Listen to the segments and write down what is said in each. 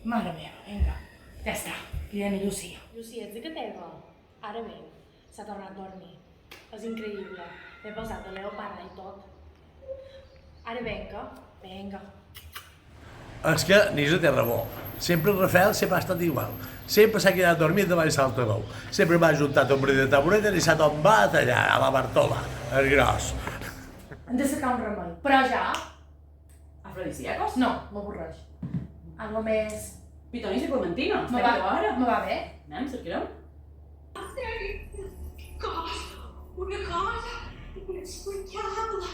Mare meva, vinga. Ja està, cridem Llucia. Llucia, ets de Cateva? Ara bé, s'ha tornat a dormir. És increïble. M'he posat de leoparda i tot. Ara vinga. És que Nisa té raó. Sempre el Rafael sempre ha estat igual. Sempre s'ha quedat dormit davant l'altaveu. Sempre m'ha ajuntat un bri de tabureta i s'ha tombat allà, a la Bartola, el gros. Hem de sacar un remei. Però ja... Afrodisíacos? No, m'avorreix. Algo més... Pitonis i clementino. Me va bé. Anem, cercarem. Una cosa inexplicable.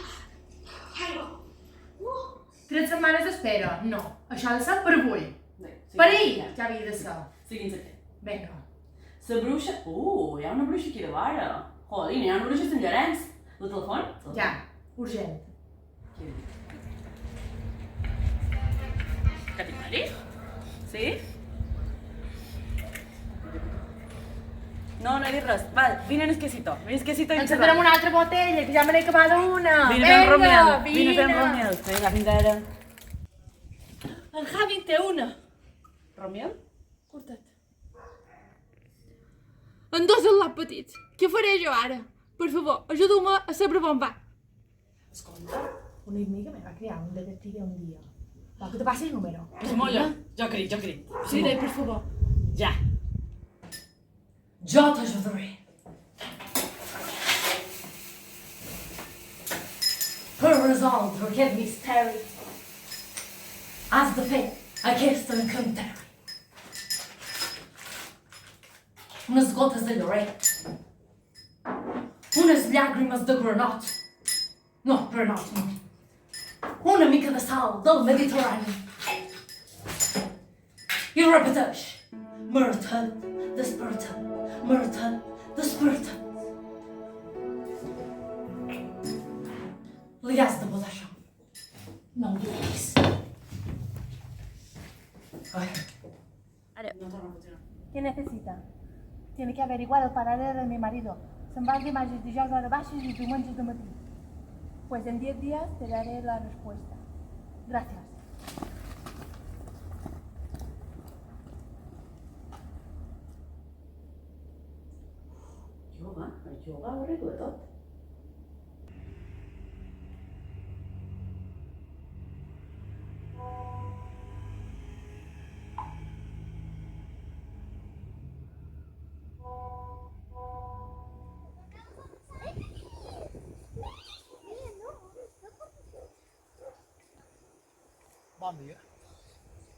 3 setmanes d'espera. No, això ha de ser per avui. Sí, Per ahir ja havia de ser. Seguim cercant. Vinga. La bruixa... hi ha una bruixa aquí de vora. Joder, hi ha una bruixa a Sant Llorenç. El telèfon? Ja, urgent. Catimari? Sí? No he dit res. Val, vine en esquecito. Encendrem una altra botella, que ja me n'he acabat una. Vine fent romiel. Vine fent romiel. Vinga, fins ara. En Javi en té una. Romiel? Curta't. En dos al·lats petits. Què faré jo ara? Per favor, ajuda-me a saber on va. Escolta, una amiga me va crear un detective un dia. Vol que te passi el número? Molla. Jo crit. Sí, per favor. Ja. Jo t'ajudaré. Per resoldre aquest misteri has de fer aquest encanteri. Unes gotes de lloret. Unes llàgrimes de granot. No, granot no. Una mica de sal del Mediterrani. I repeteix. Myrtle, desperta. Myrtle, desperta. Li has de posar això. No ho diguis. ¿Qué necesita? Tiene que averiguar el paradero de mi marido. Se'n va de marges dijous a hora baixes i diumenges de matí. Pues en 10 días te daré la respuesta. Gracias. Jo ho arreglo tot. Bon dia.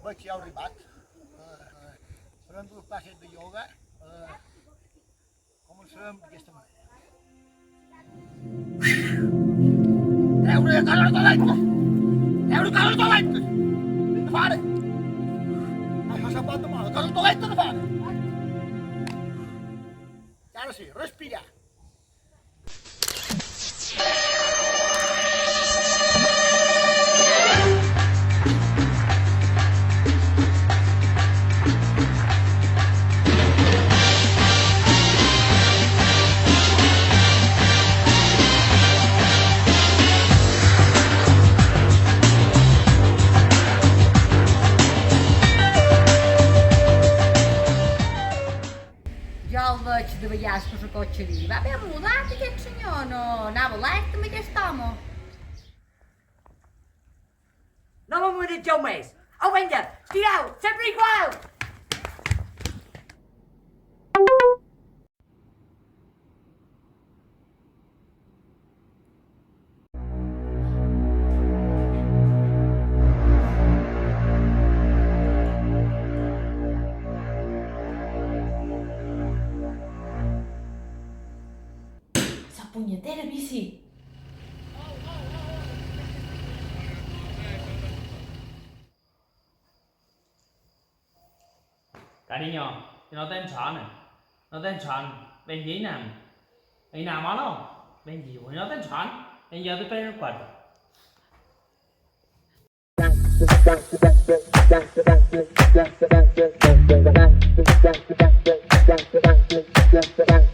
Veig que ja heu arribat. Farem 2 classes de ioga. Començarem d'aquesta manera. Treure coses dolentes! Treure coses dolentes! De fora! Això se'n pot de moda. Coses dolentes de fora! I ara sí, respirar. Jo el veig de vegades per la cotxeria. Va ben mudat aquest senyor, no anava alerta amb aquest home. No m'amoritzeu més! Au, vinga, tireu, sempre igual! Sa punyetera bici. Cariño, que no tens son. No tens son. Ben llina'm. Veïnam o no? Ben lliu, no tens son. Ben jo t'he per el quarto. Thank you.